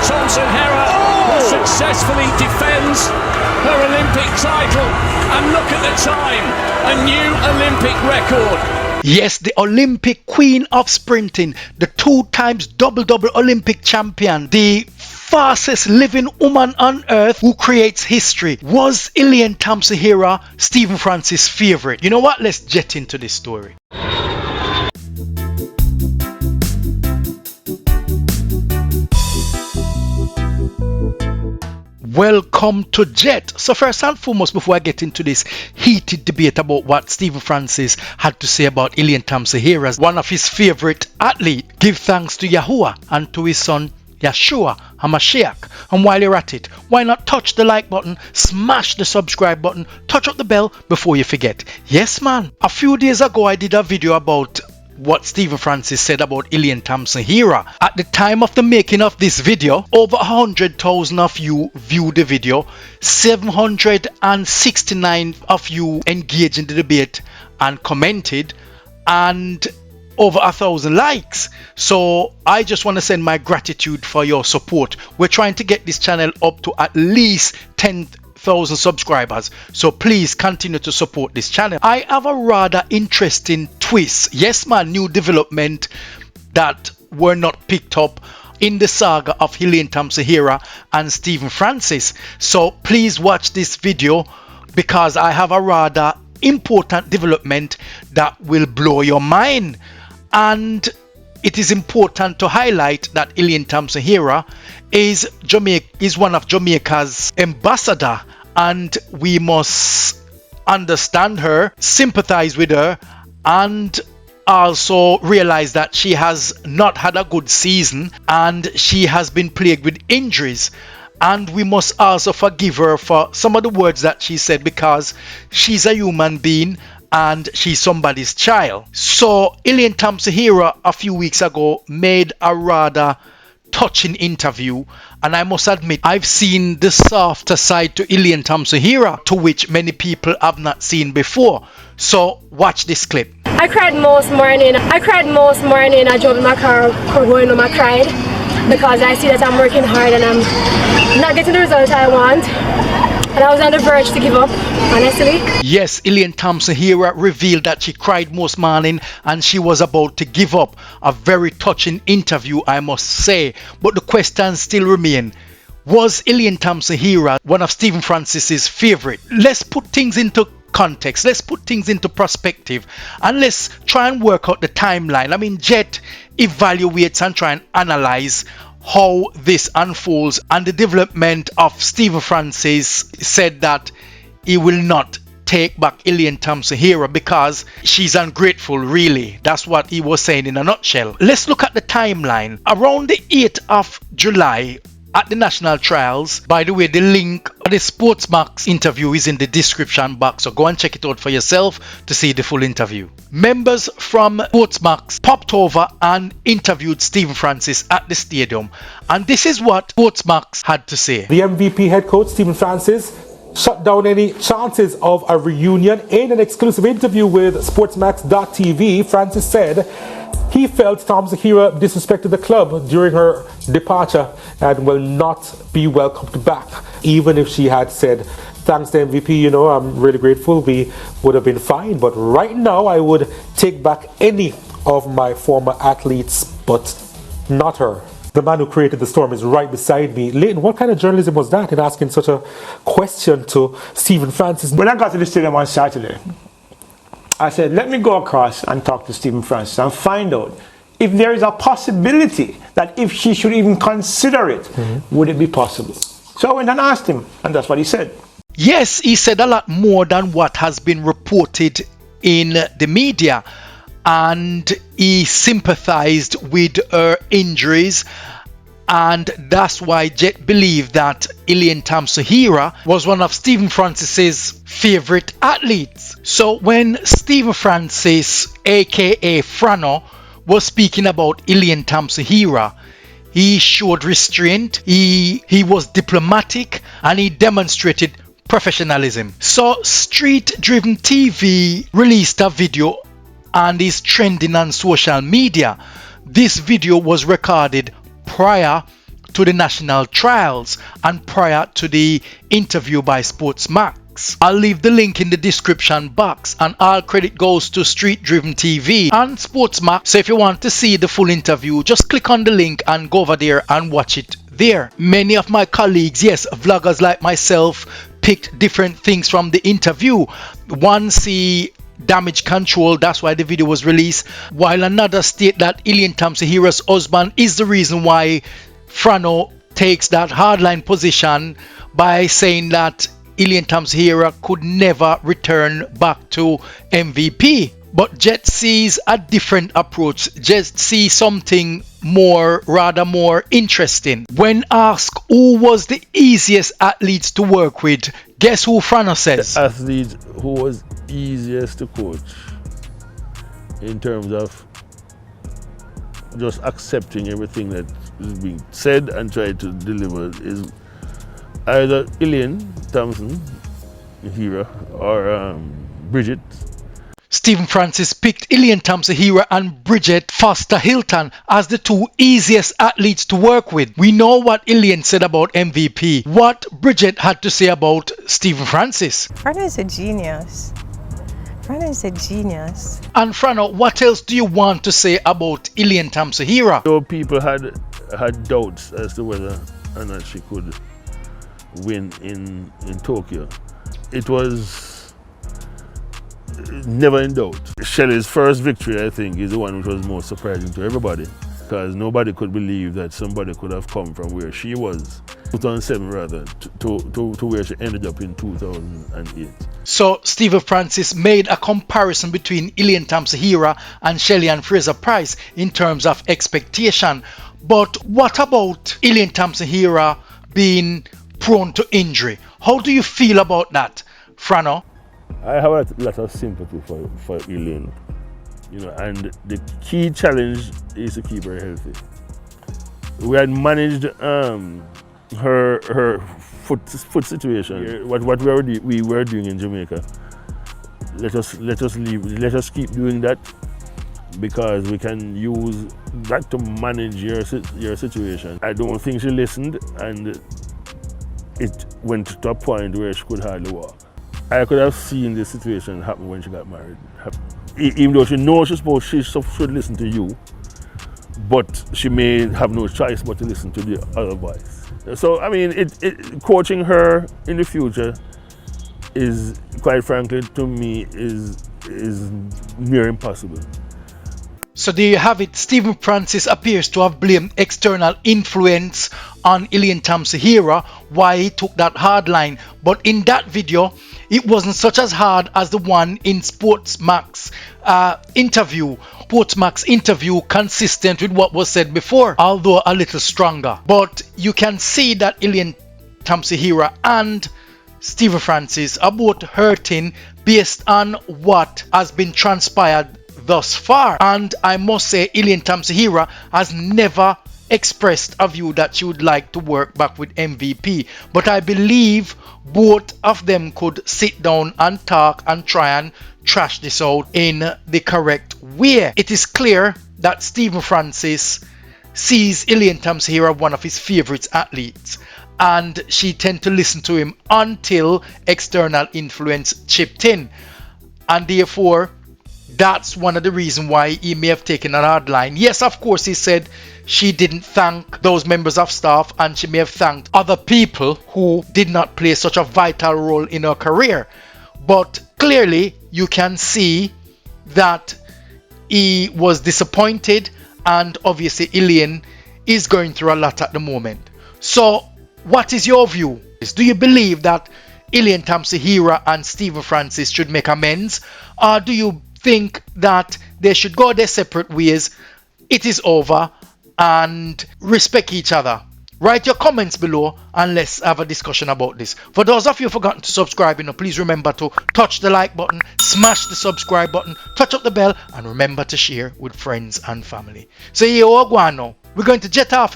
Thompson-Herah who successfully defends her Olympic title. And look at the time, a new Olympic record. Yes, the Olympic queen of sprinting, the 2 times double Olympic champion, the fastest living woman on earth who creates history. Was Elaine Thompson-Herah Stephen Francis' favorite? You know what? Let's jet into this story. Welcome to Jet. So first and foremost, before I get into this heated debate about what Stephen Francis had to say about Elaine Thompson-Herah as one of his favorite athletes, give thanks to Yahuwah and to his son Yeshua HaMashiach. And while you're at it, why not touch the like button, smash the subscribe button, touch up the bell before you forget. Yes man, a few days ago I did a video about what Stephen Francis said about Elaine Thompson-Herah. At the time of the making of this video, over 100,000 of you viewed the video, 769 of you engaged in the debate and commented, and over 1,000 likes. So I just want to send my gratitude for your support. We're trying to get this channel up to at least 10,000 subscribers, so please continue to support this channel. I have a rather interesting twist, yes man, new development that were not picked up in the saga of Elaine Thompson-Herah and Stephen Francis. So please watch this video because I have a rather important development that will blow your mind. And it is important to highlight that Elaine Thompson-Herah is one of Jamaica's ambassador, and we must understand her, sympathize with her, and also realize that she has not had a good season and she has been plagued with injuries. And we must also forgive her for some of the words that she said, because she's a human being and she's somebody's child. So Elaine Thompson-Herah a few weeks ago made a rather touching interview, and I must admit I've seen the softer side to Elaine Thompson-Herah, to which many people have not seen before. So watch this clip. I cried most morning. I drove in my car going home. I cried because I see that I'm working hard and I'm not getting the result I want. And I was on the verge to give up, honestly. Yes, Elaine Thompson-Herah revealed that she cried most morning and she was about to give up. A very touching interview, I must say. But the questions still remain. Was Elaine Thompson-Herah one of Stephen Francis's favorite? Let's put things into context. Let's put things into perspective. And let's try and work out the timeline. I mean, Jet evaluates and try and analyze how this unfolds, and the development of Stephen Francis said that he will not take back Elaine Thompson-Herah because she's ungrateful, really. That's what he was saying in a nutshell. Let's look at the timeline. Around the 8th of July at the national trials, by the way, the link of the Sportsmax interview is in the description box, so go and check it out for yourself to see the full interview. Members from Sportsmax popped over and interviewed Stephen Francis at the stadium, and this is what Sportsmax had to say. The MVP head coach Stephen Francis shut down any chances of a reunion. In an exclusive interview with Sportsmax.tv, Francis said he felt Thompson-Herah disrespected the club during her departure and will not be welcomed back. Even if she had said, thanks to MVP, you know, I'm really grateful, we would have been fine. But right now I would take back any of my former athletes, but not her. The man who created the storm is right beside me. Leighton, what kind of journalism was that in asking such a question to Stephen Francis? When I got to the stadium on Saturday, I said, let me go across and talk to Stephen Francis and find out if there is a possibility that if she should even consider it, would it be possible? So I went and asked him, and that's what he said. Yes, he said a lot more than what has been reported in the media, and he sympathized with her injuries, and that's why Jet believed that Elaine Thompson-Herah was one of Stephen Francis's favorite athletes. So when Stephen Francis, aka Franno, was speaking about Elaine Thompson-Herah, he showed restraint, he was diplomatic, and he demonstrated professionalism. So Street Driven TV released a video and is trending on social media. This video was recorded prior to the national trials and prior to the interview by Sportsmax. I'll leave the link in the description box, and all credit goes to Street Driven TV and Sportsmax. So if you want to see the full interview, just click on the link and go over there and watch it there. Many of my colleagues, yes, vloggers like myself, picked different things from the interview. One see damage control, that's why the video was released, while another state that Elaine Thompson-Herah's husband is the reason why Franno takes that hardline position by saying that Elaine Thompson-Herah could never return back to MVP. But Jet sees a different approach. Jet sees something rather more interesting. When asked who was the easiest athletes to work with, guess who Franno says? The athlete who was easiest to coach in terms of just accepting everything that is being said and try to deliver is either Elaine Thompson-Herah or Bridget. Stephen Francis picked Elaine Thompson-Herah and Bridget Foster Hilton as the two easiest athletes to work with. We know what Elaine said about MVP. What Bridget had to say about Stephen Francis. Franno is a genius. Franno is a genius. And Franno, what else do you want to say about Elaine Thompson-Herah? So people had doubts as to whether or not she could win in Tokyo. It was never in doubt. Shelley's first victory, I think, is the one which was most surprising to everybody, because nobody could believe that somebody could have come from where she was, 2007 rather, to where she ended up in 2008. So Stephen Francis made a comparison between Elaine Thompson-Herah and Shelley and Fraser Price in terms of expectation. But what about Elaine Thompson-Herah being prone to injury? How do you feel about that, Franno? I have a lot of sympathy for Elaine, and the key challenge is to keep her healthy. We had managed her foot situation. What we were doing in Jamaica. Let us keep doing that, because we can use that to manage your situation. I don't think she listened, and it went to a point where she could hardly walk. I could have seen this situation happen when she got married. Even though she knows she should listen to you, but she may have no choice but to listen to the other voice. So, I mean, coaching her in the future is, quite frankly, to me, is near impossible. So there you have it. Stephen Francis appears to have blamed external influence on Elaine Thompson-Herah why he took that hard line. But in that video, it wasn't such as hard as the one in Sportsmax interview. Sportsmax interview consistent with what was said before, although a little stronger. But you can see that Elaine Thompson-Herah and Stephen Francis are both hurting based on what has been transpired thus far. And I must say, Elaine Thompson-Herah has never expressed a view that she would like to work back with MVP, but I believe both of them could sit down and talk and try and trash this out in the correct way. It is clear that Stephen Francis sees Elaine Thompson-Herah one of his favorite athletes, and she tend to listen to him until external influence chipped in, and therefore that's one of the reasons why he may have taken an hard line. Yes, of course, he said she didn't thank those members of staff, and she may have thanked other people who did not play such a vital role in her career. But clearly, you can see that he was disappointed, and obviously Elaine is going through a lot at the moment. So, what is your view? Do you believe that Elaine Thompson-Herah and Stephen Francis should make amends, or do you think that they should go their separate ways, it is over, and respect each other? Write your comments below and let's have a discussion about this. For those of you who forgotten to subscribe, please remember to touch the like button, smash the subscribe button, touch up the bell, and remember to share with friends and family. So here we go now. We're going to jet off,